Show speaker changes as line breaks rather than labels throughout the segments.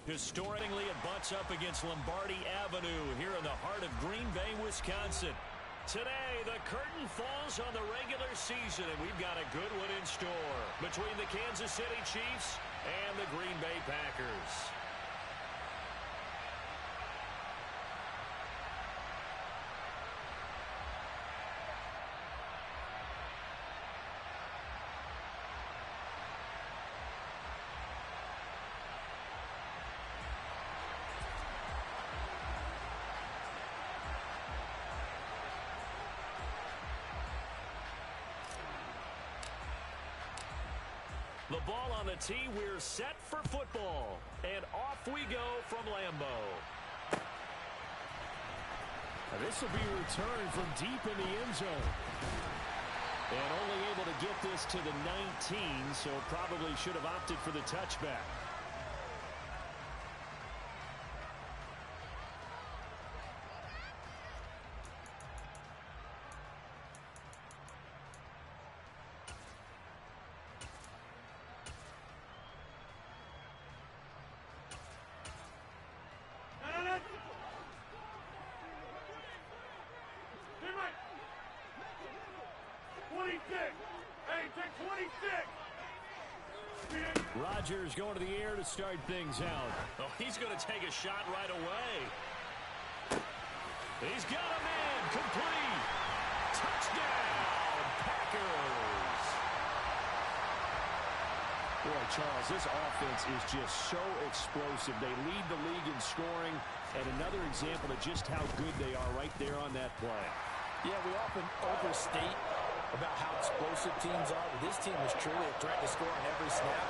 Historically, it butts up against Lombardi Avenue here in the heart of Green Bay, Wisconsin. Today, the curtain falls on the regular season, and we've got a good one in store between the Kansas City Chiefs and the Green Bay Packers. The ball on the tee, we're set for football. And off we go from Lambeau.
This will be returned from deep in the end zone.
And only able to get this to the 19, so probably should have opted for the touchback. Rodgers going to the air to start things out. Oh, he's going to take a shot right away. He's got a man. Complete. Touchdown, Packers.
Boy, Charles, this offense is just so explosive. They lead the league in scoring, and another example of just how good they are right there on that play.
Yeah, we often overstate about how explosive teams are, but this team is truly a threat to score on every snap,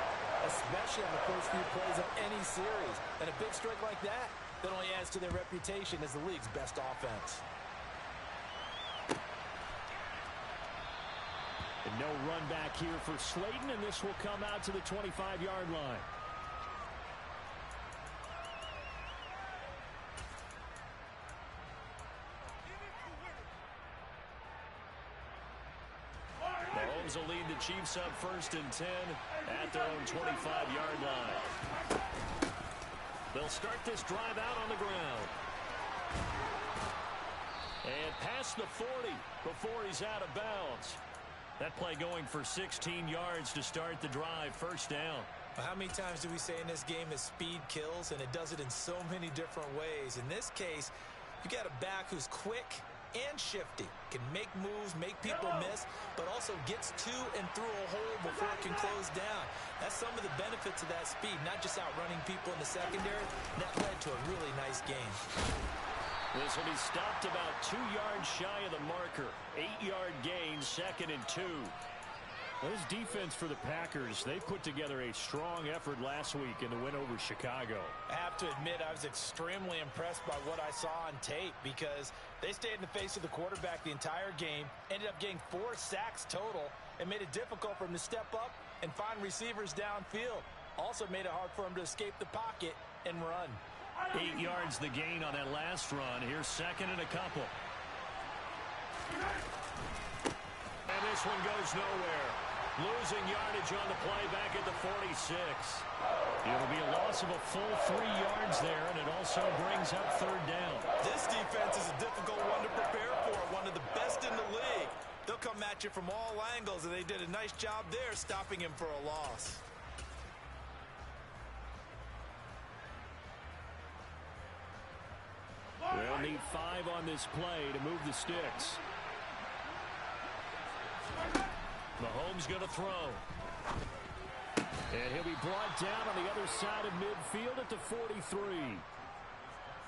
especially on the first few plays of any series. And a big strike like that only adds to their reputation as the league's best offense.
And no run back here for Slayton, and this will come out to the 25-yard line.
Mahomes will lead the Chiefs up 1st and 10 at their own 25-yard line. They'll start this drive out on the ground. And past the 40 before he's out of bounds. That play going for 16 yards to start the drive, 1st down.
How many times do we say in this game that speed kills, and it does it in so many different ways? In this case, you got a back who's quick and shifty, can make moves, make people miss, but also gets to and through a hole before it can close down. That's some of the benefits of that speed, not just outrunning people in the secondary. That led to a really nice game.
This will be stopped about 2 yards shy of the marker. 8-yard gain, 2nd and 2.
This defense for the Packers, they put together a strong effort last week in the win over Chicago.
I have to admit, I was extremely impressed by what I saw on tape because they stayed in the face of the quarterback the entire game, ended up getting 4 sacks total, and made it difficult for him to step up and find receivers downfield. Also made it hard for him to escape the pocket and run.
8 yards the gain on that last run. Here's 2nd and a couple. And this one goes nowhere. Losing yardage on the play back at the 46. It'll be a loss of a full 3 yards there, and it also brings up 3rd down.
This defense is a difficult one to prepare for, one of the best in the league. They'll come at you from all angles, and they did a nice job there stopping him for a loss.
They'll need 5 on this play to move the sticks.
Mahomes going to throw.
And he'll be brought down on the other side of midfield at the 43.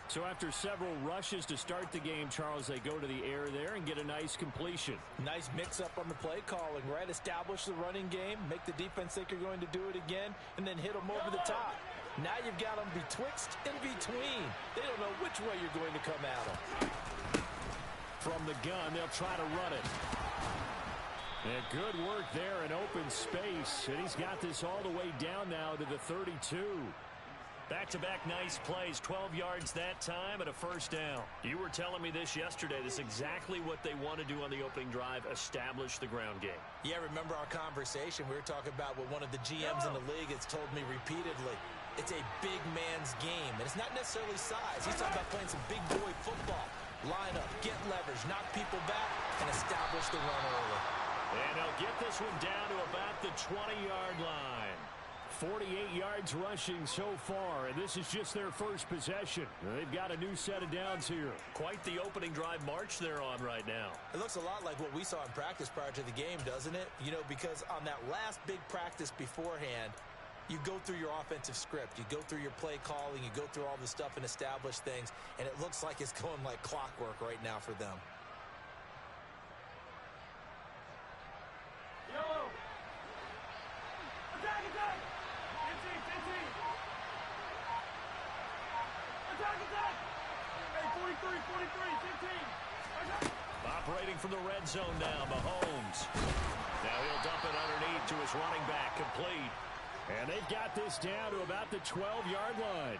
So after several rushes to start the game, Charles, they go to the air there and get a nice completion.
Nice mix-up on the play calling, right? Establish the running game, make the defense think you're going to do it again, and then hit them over the top. Now you've got them betwixt and between. They don't know which way you're going to come at them.
From the gun, they'll try to run it. And good work there in open space. And he's got this all the way down now to the 32.
Back-to-back nice plays, 12 yards that time and a 1st down. You were telling me this yesterday. This is exactly what they want to do on the opening drive, establish the ground game.
Yeah, remember our conversation. We were talking about what one of the GMs in the league has told me repeatedly. It's a big man's game, and it's not necessarily size. He's talking about playing some big boy football. Line up, get leverage, knock people back, and establish the run early.
And he'll get this one down to about the 20-yard line.
48 yards rushing so far, and this is just their first possession. They've got a new set of downs here.
Quite the opening drive march they're on right now.
It looks a lot like what we saw in practice prior to the game, doesn't it? You know, because on that last big practice beforehand, you go through your offensive script, you go through your play calling, you go through all the stuff and establish things, and it looks like it's going like clockwork right now for them.
Operating from the red zone now, Mahomes. Now he'll dump it underneath to his running back, complete.
And they've got this down to about the 12-yard line.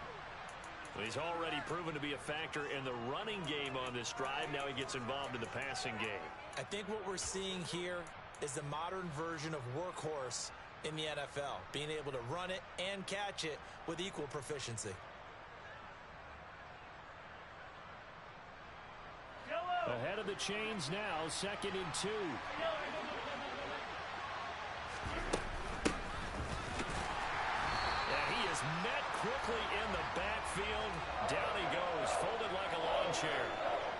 He's already proven to be a factor in the running game on this drive. Now he gets involved in the passing game.
I think what we're seeing here is the modern version of workhorse in the NFL, being able to run it and catch it with equal proficiency.
Ahead of the chains now, 2nd and 2.
He is met quickly in the backfield. Down he goes, folded like a lawn chair.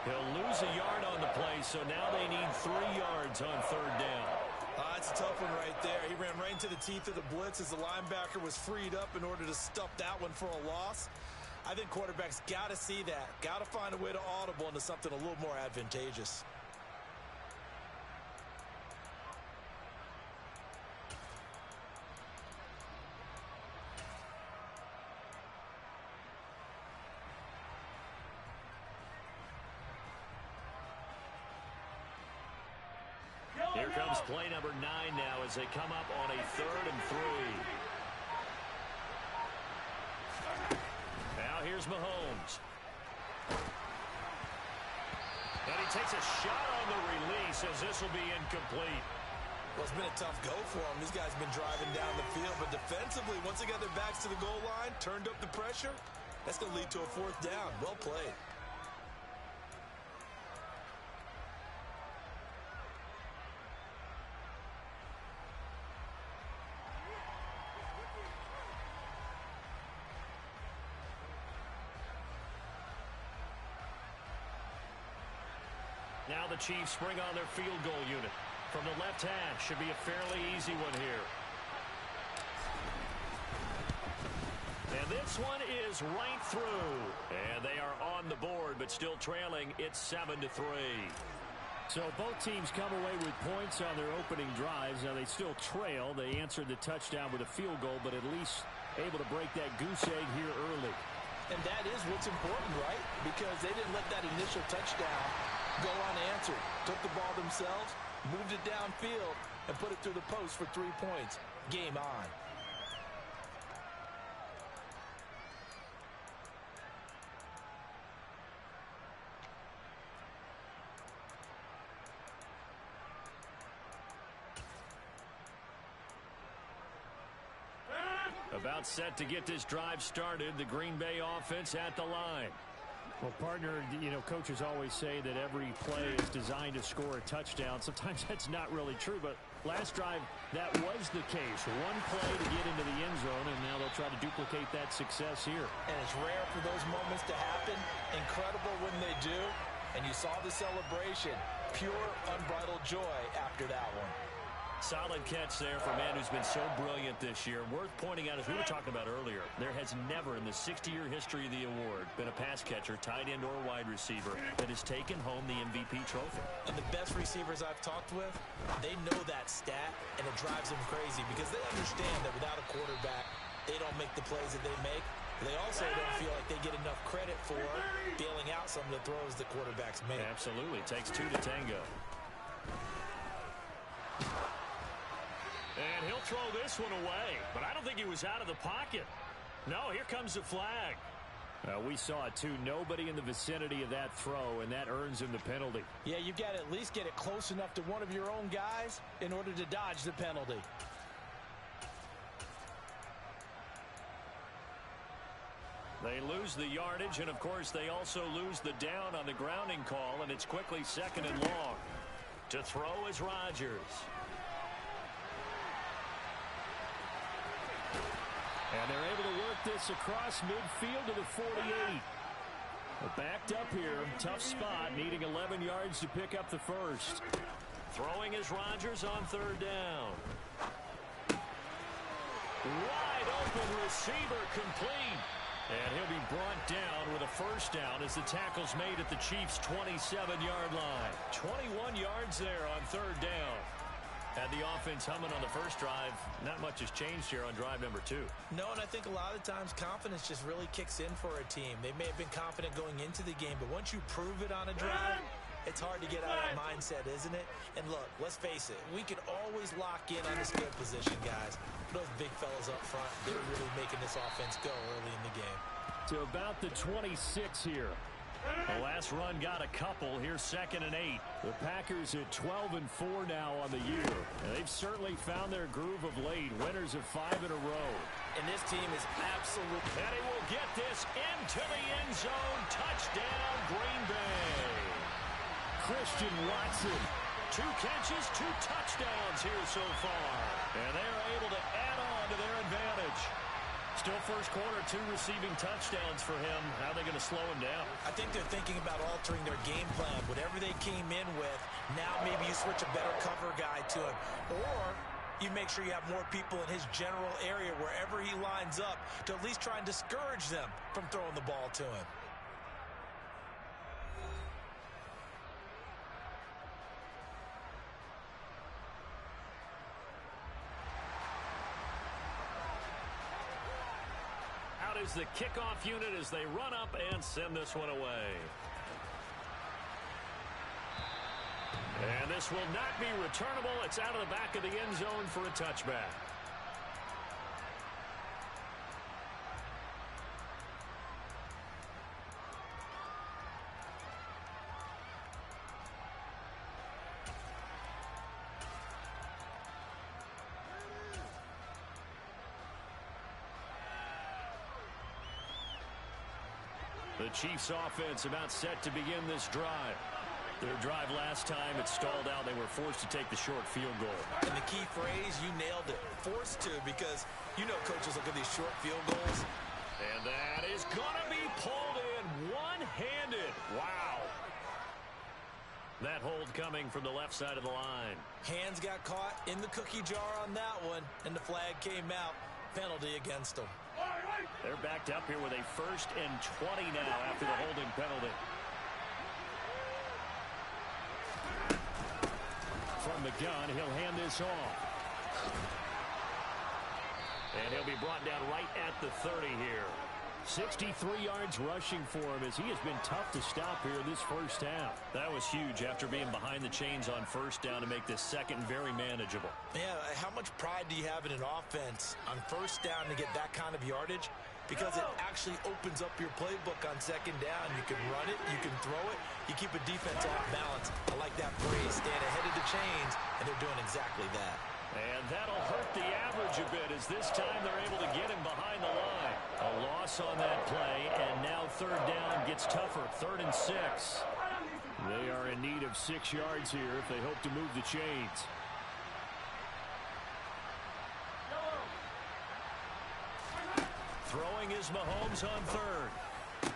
He'll lose a yard on the play, so now they need 3 yards on 3rd down.
That's a tough one right there. He ran right into the teeth of the blitz as the linebacker was freed up in order to stuff that one for a loss. I think quarterbacks got to see that. Got to find a way to audible into something a little more advantageous.
Here comes play number 9 now as they come up on a 3rd and 3. Now here's Mahomes. And he takes a shot on the release as this will be incomplete.
Well, it's been a tough go for him. These guys have been driving down the field, but defensively, once they got their backs to the goal line, turned up the pressure, that's going to lead to a 4th down. Well played.
Now the Chiefs bring on their field goal unit. From the left hash, should be a fairly easy one here. And this one is right through. And they are on the board, but still trailing. It's 7-3.
So both teams come away with points on their opening drives. Now they still trail. They answered the touchdown with a field goal, but at least able to break that goose egg here early.
And that is what's important, right? Because they didn't let that initial touchdown go unanswered. Took the ball themselves, moved it downfield, and put it through the post for 3 points. Game on.
About set to get this drive started. The Green Bay offense at the line.
Well, partner, you know, coaches always say that every play is designed to score a touchdown. Sometimes that's not really true, but last drive, that was the case. One play to get into the end zone, and now they'll try to duplicate that success here.
And it's rare for those moments to happen. Incredible when they do. And you saw the celebration. Pure, unbridled joy after that one.
Solid catch there for a man who's been so brilliant this year. Worth pointing out, as we were talking about earlier, there has never in the 60-year history of the award been a pass catcher, tight end, or wide receiver that has taken home the MVP trophy.
And the best receivers I've talked with, they know that stat, and it drives them crazy because they understand that without a quarterback, they don't make the plays that they make. They also don't feel like they get enough credit for bailing out some of the throws the quarterbacks make.
Absolutely. Takes 2 to tango. And he'll throw this one away, but I don't think he was out of the pocket. No, here comes the flag.
We saw it, too. Nobody in the vicinity of that throw, and that earns him the penalty.
Yeah, you've got to at least get it close enough to one of your own guys in order to dodge the penalty.
They lose the yardage, and, of course, they also lose the down on the grounding call, and it's quickly 2nd and long. To throw is Rodgers.
And they're able to work this across midfield to the 48. Backed up here, tough spot, needing 11 yards to pick up the first.
Throwing is Rodgers on 3rd down. Wide open receiver complete. And he'll be brought down with a first down as the tackle's made at the Chiefs' 27-yard line. 21 yards there on 3rd down. Had the offense humming on the first drive. Not much has changed here on drive number 2.
No, and I think a lot of times confidence just really kicks in for a team. They may have been confident going into the game, but once you prove it on a drive, it's hard to get out of that mindset, isn't it? And look, let's face it, we can always lock in on this field position, guys. Those big fellas up front, they're really making this offense go early in the game.
To about the 26 here.
The last run got a couple. Here's 2nd and 8.
The Packers at 12-4 now on the year. And they've certainly found their groove of late. Winners of 5 in a row.
And this team is absolutely...
And he will get this into the end zone. Touchdown, Green Bay.
Christian Watson.
2 catches, 2 touchdowns here so far. And they're able to add on to their advantage. Still first quarter, 2 receiving touchdowns for him. How are they going to slow him down?
I think they're thinking about altering their game plan. Whatever they came in with, now maybe you switch a better cover guy to him. Or you make sure you have more people in his general area wherever he lines up to at least try and discourage them from throwing the ball to him.
Is the kickoff unit as they run up and send this one away. And this will not be returnable. It's out of the back of the end zone for a touchback. The Chiefs offense about set to begin this drive. Their drive last time, it stalled out. They were forced to take the short field goal.
And the key phrase, you nailed it. Forced to, because you know coaches look at these short field goals.
And that is going to be pulled in one-handed. Wow. That hold coming from the left side of the line.
Hands got caught in the cookie jar on that one, and the flag came out. Penalty against them.
They're backed up here with a 1st and 20 now after the holding penalty.
From the gun, he'll hand this off.
And he'll be brought down right at the 30 here.
63 yards rushing for him as he has been tough to stop here this first half.
That was huge after being behind the chains on 1st down to make this second very manageable.
Yeah, how much pride do you have in an offense on 1st down to get that kind of yardage? Because it actually opens up your playbook on 2nd down. You can run it, you can throw it, you keep a defense off balance. I like that phrase, staying ahead of the chains, and they're doing exactly that.
And that'll hurt the average a bit as this time they're able to get him behind the line. A loss on that play, and now 3rd down gets tougher. 3rd and 6.
They are in need of 6 yards here if they hope to move the chains.
Throwing is Mahomes on 3rd.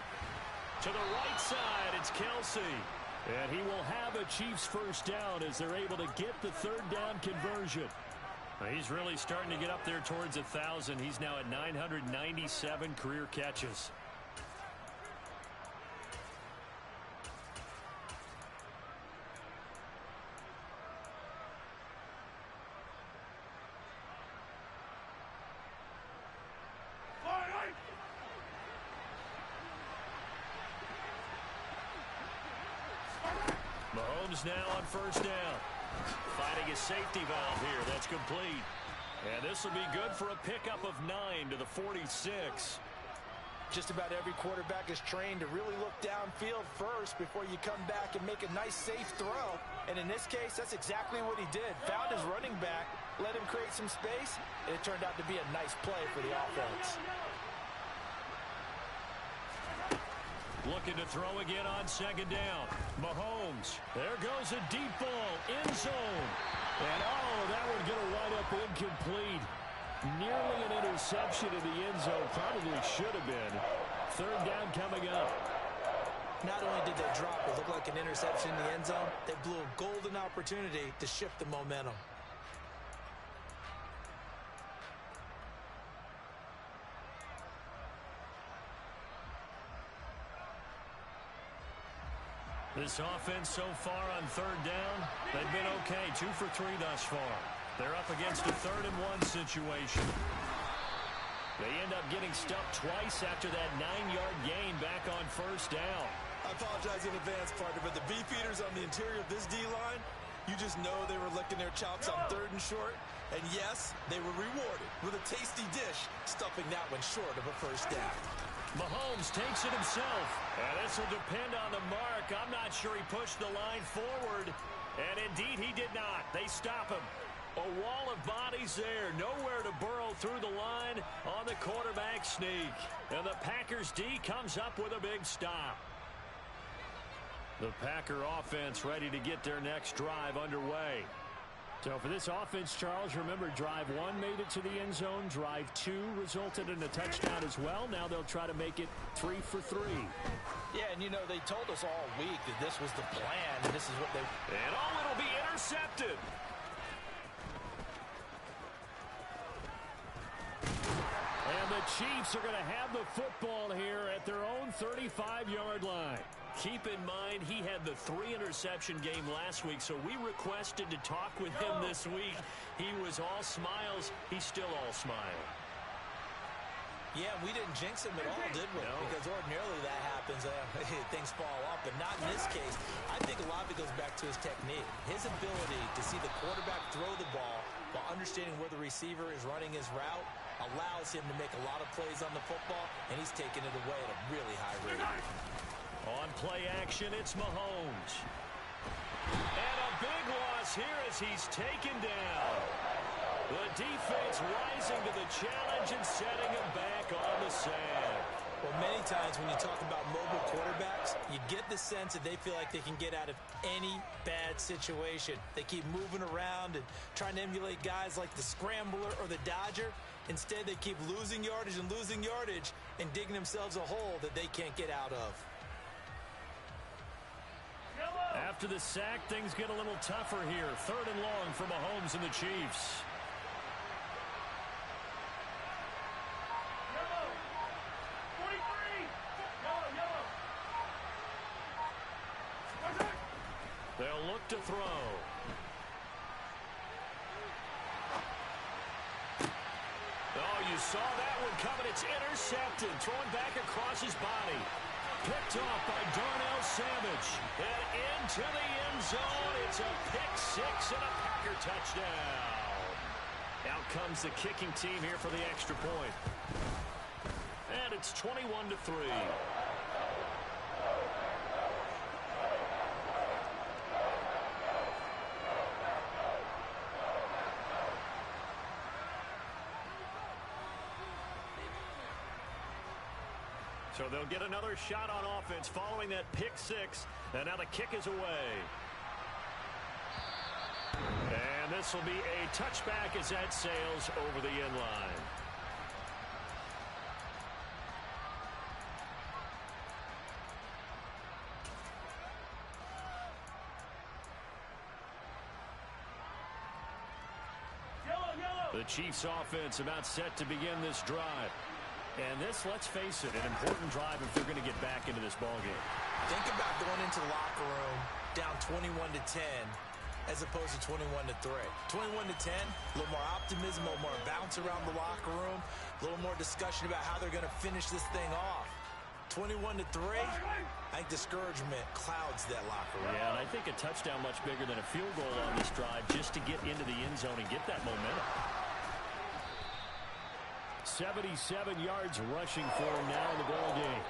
To the right side, it's Kelsey.
And he will have a Chiefs 1st down as they're able to get the 3rd down conversion.
He's really starting to get up there towards 1,000. He's now at 997 career catches. Mahomes now on 1st down. Finding a safety valve here. That's complete. And this will be good for a pickup of 9 to the 46.
Just about every quarterback is trained to really look downfield first before you come back and make a nice, safe throw. And in this case, that's exactly what he did. Found his running back, let him create some space, and it turned out to be a nice play for the offense.
Looking to throw again on second down. Mahomes. There goes a deep ball. End zone. And, that one's going to wind up incomplete. Nearly an interception in the end zone. Probably should have been. Third down coming up.
Not only did they drop it look like an interception in the end zone, they blew a golden opportunity to shift the momentum.
This offense so far on third down, they've been okay. 2 for 3 thus far. They're up against a 3rd-and-1 situation. They end up getting stuffed twice after that 9-yard gain back on first down.
I apologize in advance, partner, but the beefeaters on the interior of this D-line, you just know they were licking their chops on 3rd and short. And yes, they were rewarded with a tasty dish, stuffing that one short of a first down.
Mahomes takes it himself. And this will depend on the mark. I'm not sure he pushed the line forward. And indeed, he did not. They stop him. A wall of bodies there. Nowhere to burrow through the line on the quarterback sneak. And the Packers D comes up with a big stop. The Packer offense ready to get their next drive underway. So for this offense, Charles, remember, drive 1 made it to the end zone. Drive 2 resulted in a touchdown as well. Now they'll try to make it 3 for 3.
Yeah, and they told us all week that this was the plan, and this is what they...
And it'll be intercepted. And the Chiefs are going to have the football here at their own 35-yard line. Keep in mind, he had the 3-interception game last week, so we requested to talk with him this week. He was all smiles. He's still all smile.
Yeah, we didn't jinx him at all, did we?
No.
Because ordinarily that happens. Things fall off, but not in this case. I think a lot of it goes back to his technique. His ability to see the quarterback throw the ball while understanding where the receiver is running his route allows him to make a lot of plays on the football, and he's taking it away at a really high rate.
On play action, it's Mahomes. And a big loss here as he's taken down. The defense rising to the challenge and setting him back on the sand.
Well, many times when you talk about mobile quarterbacks, you get the sense that they feel like they can get out of any bad situation. They keep moving around and trying to emulate guys like the Scrambler or the Dodger. Instead, they keep losing yardage and digging themselves a hole that they can't get out of.
After the sack, things get a little tougher here. 3rd and long for Mahomes and the Chiefs. They'll look to throw. Oh, you saw that one coming. It's intercepted. Throwing back across his body. Picked off by Darnell Savage. And into the end zone. It's a pick 6 and a Packer touchdown. Out comes the kicking team here for the extra point. And it's 21-3. So they'll get another shot on offense following that pick 6. And now the kick is away. And this will be a touchback as that sails over the end line. The Chiefs offense about set to begin this drive. And this, let's face it, an important drive if they're going to get back into this ballgame.
Think about going into the locker room down 21-10 as opposed to 21-3. 21-10, a little more optimism, a little more bounce around the locker room, a little more discussion about how they're going to finish this thing off. 21-3, I think discouragement clouds that locker room.
Yeah, and I think a touchdown much bigger than a field goal on this drive just to get into the end zone and get that momentum. 77 yards rushing for him now in the ball game.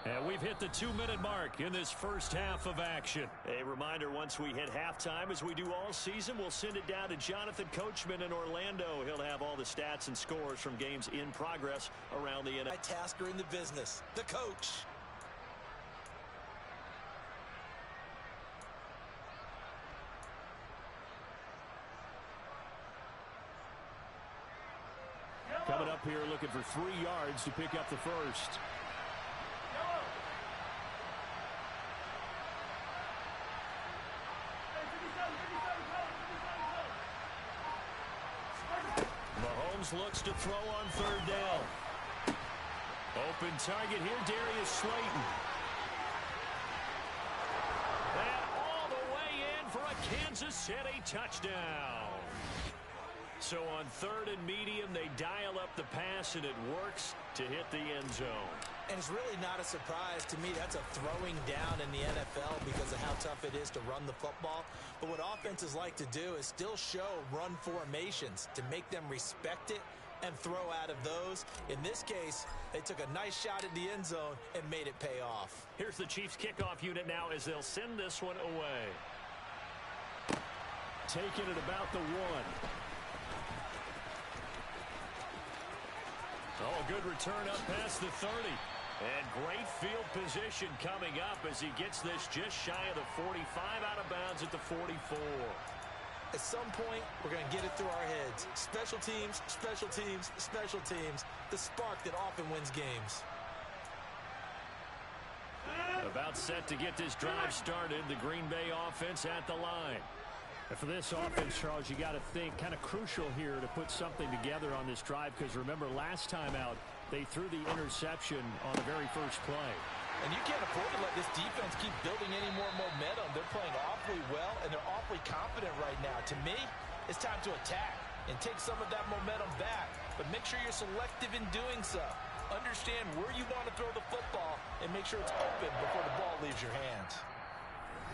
And we've hit the 2-minute mark in this first half of action. A reminder, once we hit halftime, as we do all season, we'll send it down to Jonathan Coachman in Orlando. He'll have all the stats and scores from games in progress around the NFL.
Tasker in the business, the coach.
Coming up here looking for 3 yards to pick up the first.
Mahomes looks to throw on 3rd down. Open target here, Darius Slayton. And all the way in for a Kansas City touchdown. So on 3rd and medium, they dial up the pass, and it works to hit the end zone.
And it's really not a surprise to me. That's a throwing down in the NFL because of how tough it is to run the football. But what offenses like to do is still show run formations to make them respect it and throw out of those. In this case, they took a nice shot at the end zone and made it pay off.
Here's the Chiefs kickoff unit now as they'll send this one away.
Taking it about the 1.
Oh, good return up past the 30. And great field position coming up as he gets this just shy of the 45, out of bounds at the 44.
At some point, we're going to get it through our heads. Special teams, special teams, special teams. The spark that often wins games.
About set to get this drive started. The Green Bay offense at the line.
And for this offense, Charles, you got to think kind of crucial here to put something together on this drive, because remember last time out they threw the interception on the very first play.
And you can't afford to let this defense keep building any more momentum. They're playing awfully well, and they're awfully confident right now. To me, it's time to attack and take some of that momentum back. But make sure you're selective in doing so. Understand where you want to throw the football and make sure it's open before the ball leaves your hands.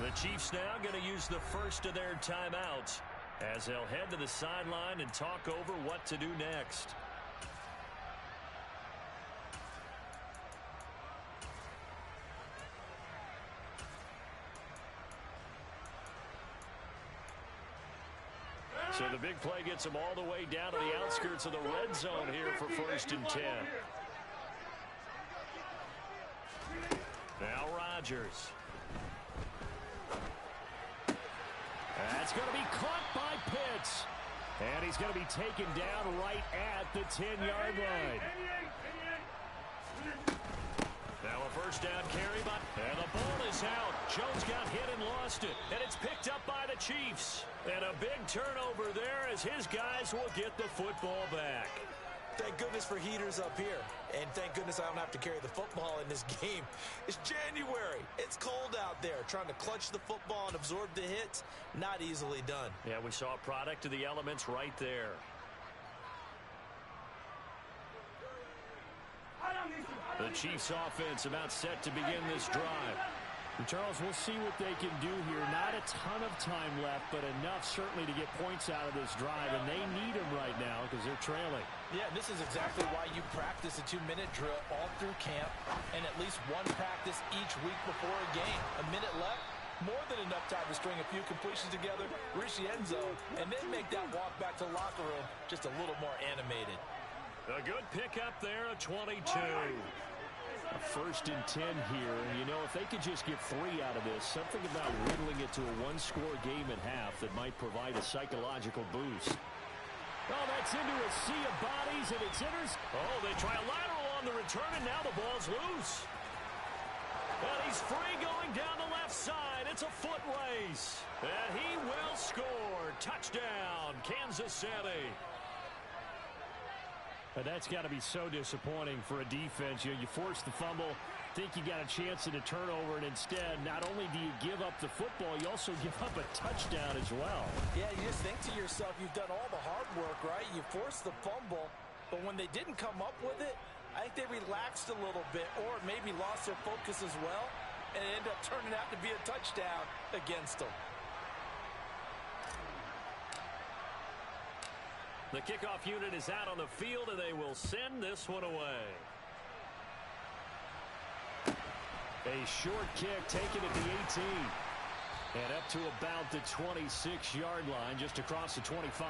The Chiefs now going to use the first of their timeouts as they'll head to the sideline and talk over what to do next. So the big play gets them all the way down to the outskirts of the red zone here for 1st and 10. Now Rodgers. That's going to be caught by Pitts. And he's going to be taken down right at the 10-yard line. Now a first down carry by, and the ball is out. Jones got hit and lost it, and it's picked up by the Chiefs. And a big turnover there as his guys will get the football back.
Thank goodness for heaters up here. And thank goodness I don't have to carry the football in this game. It's January. It's cold out there. Trying to clutch the football and absorb the hits, not easily done.
Yeah, we saw a product of the elements right there. The Chiefs offense about set to begin this drive.
And Charles, we'll see what they can do here. Not a ton of time left, but enough certainly to get points out of this drive, and they need them right now because they're trailing.
Yeah, this is exactly why you practice a 2-minute drill all through camp and at least one practice each week before a game. A minute left, more than enough time to string a few completions together, reach the end zone, and then make that walk back to the locker room just a little more animated.
A good pickup there, a 22.
A 1st and 10 here, and you know, if they could just get 3 out of this, something about whittling it to a 1-score game at half that might provide a psychological boost.
Oh, that's into a sea of bodies, and it's Oh, they try a lateral on the return, and now the ball's loose. And he's free going down the left side. It's a foot race. And he will score. Touchdown, Kansas City.
But that's got to be so disappointing for a defense. You know, you force the fumble, think you got a chance at a turnover, and instead, not only do you give up the football, you also give up a touchdown as well.
Yeah, you just think to yourself, you've done all the hard work, right? You forced the fumble, but when they didn't come up with it, I think they relaxed a little bit or maybe lost their focus as well, and it ended up turning out to be a touchdown against them.
The kickoff unit is out on the field, and they will send this one away.
A short kick taken at the 18. And up to about the 26-yard line, just across the 25.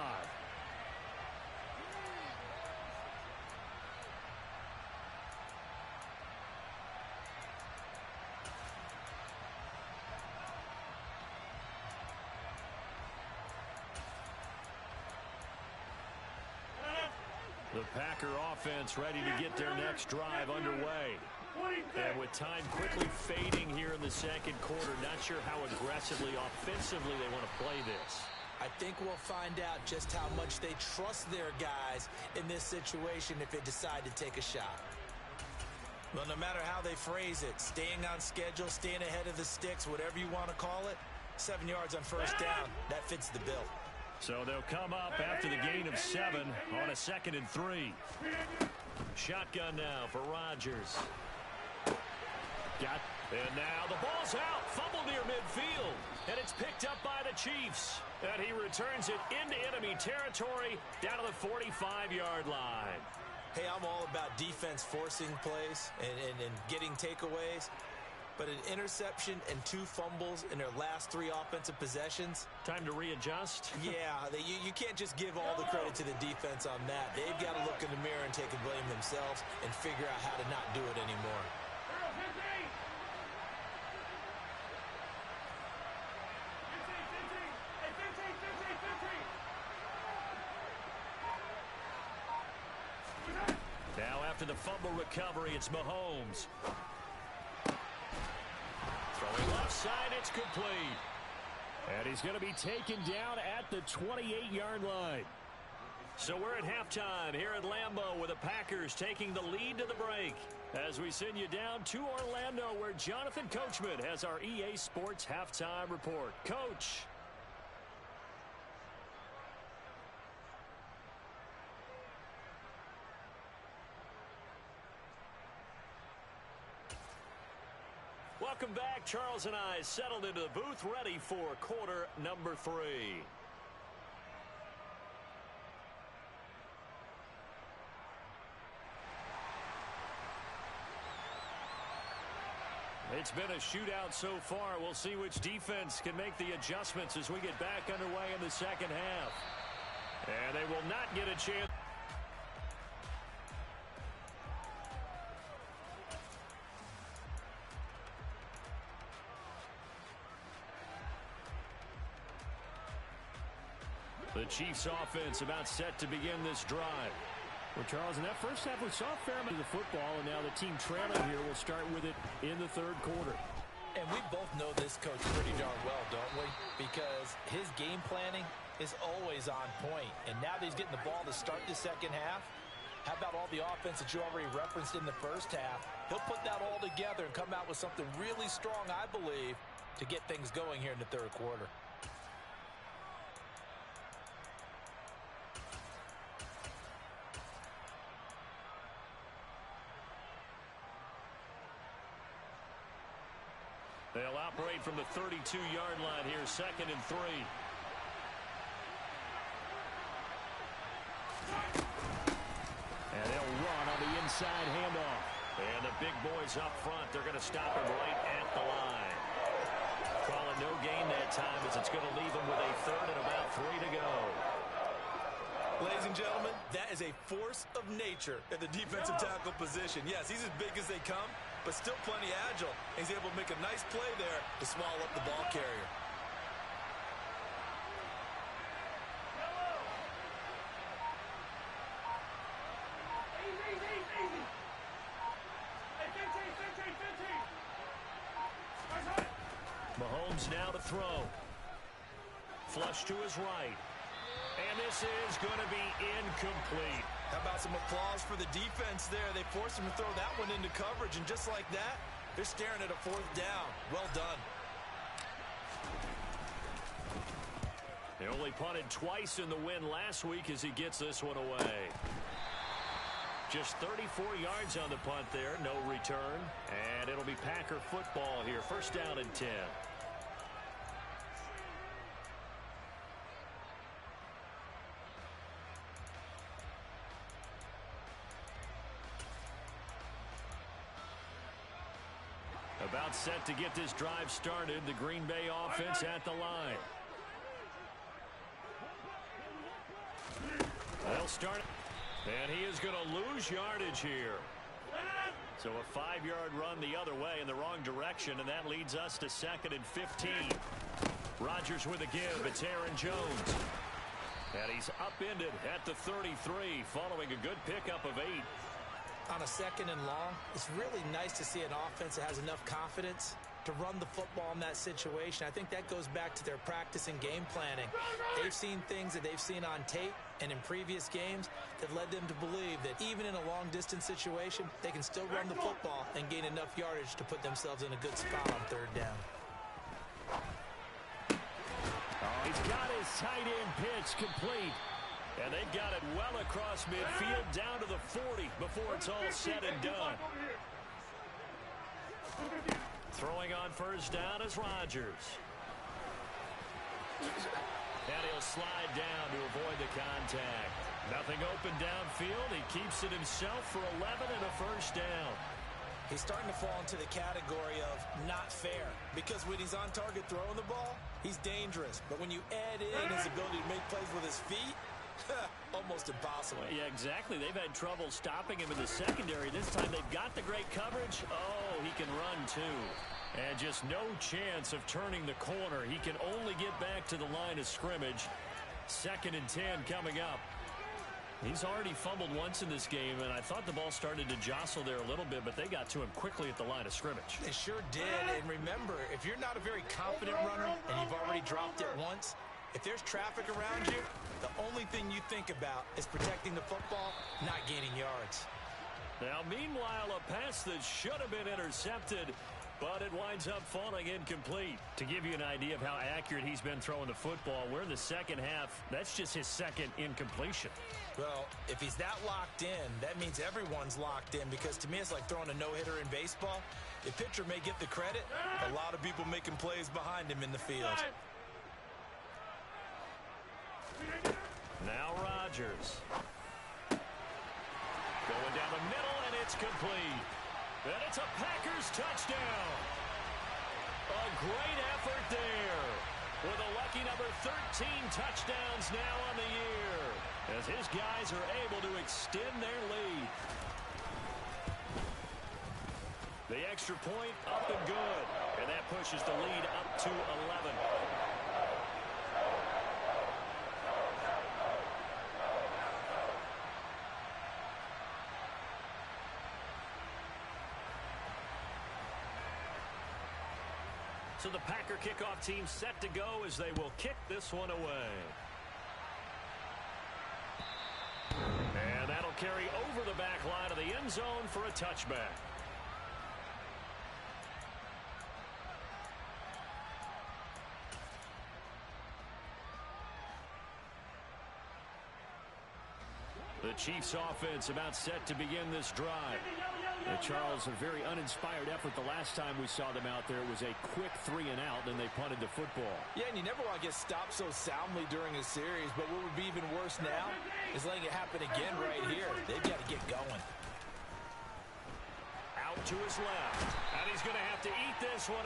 The Packer offense ready to get their next drive underway. And with time quickly fading here in the second quarter, not sure how aggressively, offensively they want to play this.
I think we'll find out just how much they trust their guys in this situation if they decide to take a shot. Well, no matter how they phrase it, staying on schedule, staying ahead of the sticks, whatever you want to call it, 7 yards on first down, that fits the bill.
So they'll come up after the gain of 7 on a 2nd and 3. Shotgun now for Rodgers. And now the ball's out. Fumble near midfield. And it's picked up by the Chiefs. And he returns it into enemy territory down to the 45-yard line.
Hey, I'm all about defense forcing plays and getting takeaways. But an interception and 2 fumbles in their last 3 offensive possessions.
Time to readjust?
Yeah, you can't just give all the credit to the defense on that. They've got to look in the mirror and take the blame themselves and figure out how to not do it anymore.
Now after the fumble recovery, it's Mahomes. Throwing left side, it's complete. And he's going to be taken down at the 28-yard line. So we're at halftime here at Lambeau with the Packers taking the lead to the break. As we send you down to Orlando where Jonathan Coachman has our EA Sports halftime report. Coach. Welcome back. Charles and I settled into the booth ready for quarter number 3. It's been a shootout so far. We'll see which defense can make the adjustments as we get back underway in the second half. And they will not get a chance. The Chiefs offense about set to begin this drive.
Well, Charles, in that first half, we saw a fair amount of the football, and now the team trailing here will start with it in the third quarter.
And we both know this coach pretty darn well, don't we? Because his game planning is always on point. And now that he's getting the ball to start the second half, how about all the offense that you already referenced in the first half? He'll put that all together and come out with something really strong, I believe, to get things going here in the third quarter.
They'll operate from the 32-yard line here, 2nd and 3. And they'll run on the inside handoff. And the big boys up front, they're going to stop him right at the line. Calling no gain that time as it's going to leave him with a 3rd and about 3 to go.
Ladies and gentlemen, that is a force of nature at the defensive tackle position. Yes, he's as big as they come, but still plenty agile. He's able to make a nice play there to swallow up the ball carrier.
Mahomes now to throw. Flush to his right. And this is going to be incomplete.
How about some applause for the defense there? They forced him to throw that one into coverage, and just like that, they're staring at a 4th down. Well done.
They only punted twice in the win last week as he gets this one away. Just 34 yards on the punt there, no return. And it'll be Packer football here, 1st down and 10. About set to get this drive started. The Green Bay offense at the line. They'll start. And he is going to lose yardage here. So a 5-yard run the other way in the wrong direction, and that leads us to 2nd and 15. Rodgers with a give. It's Aaron Jones. And he's upended at the 33 following a good pickup of 8.
On a 2nd and long, it's really nice to see an offense that has enough confidence to run the football in that situation. I think that goes back to their practice and game planning. They've seen things that they've seen on tape and in previous games that led them to believe that even in a long-distance situation, they can still run the football and gain enough yardage to put themselves in a good spot on 3rd down.
Oh, he's got his tight end pitch complete.
And they've got it well across midfield down to the 40 before it's all said and done. Throwing on 1st down is Rodgers. And he'll slide down to avoid the contact. Nothing open downfield. He keeps it himself for 11 and a 1st down.
He's starting to fall into the category of not fair, because when he's on target throwing the ball, he's dangerous. But when you add in his ability to make plays with his feet, almost impossible.
Yeah, exactly. They've had trouble stopping him in the secondary. This time they've got the great coverage. Oh, he can run too. And just no chance of turning the corner. He can only get back to the line of scrimmage. 2nd and 10 coming up. He's already fumbled once in this game, and I thought the ball started to jostle there a little bit, but they got to him quickly at the line of scrimmage.
They sure did. And remember, if you're not a very confident runner and you've already dropped it once, if there's traffic around you, the only thing you think about is protecting the football, not gaining yards.
Now, meanwhile, a pass that should have been intercepted, but it winds up falling incomplete.
To give you an idea of how accurate he's been throwing the football, we're in the 2nd half. That's just his 2nd incompletion.
Well, if he's that locked in, that means everyone's locked in, because to me it's like throwing a no-hitter in baseball. The pitcher may get the credit, a lot of people making plays behind him in the field.
Now Rodgers. Going down the middle, and it's complete. And it's a Packers touchdown. A great effort there. With a lucky number 13 touchdowns now on the year, as his guys are able to extend their lead. The extra point up and good. And that pushes the lead up to 11. So the Packer kickoff team set to go as they will kick this one away. And that'll carry over the back line of the end zone for a touchback. The Chiefs offense about set to begin this drive. Charles, a very uninspired effort the last time we saw them out there. It was a quick 3 and out, then they punted the football.
Yeah, and you never want to get stopped so soundly during a series, but what would be even worse now is letting it happen again right here. They've got to get going.
Out to his left, and he's going to have to eat this one.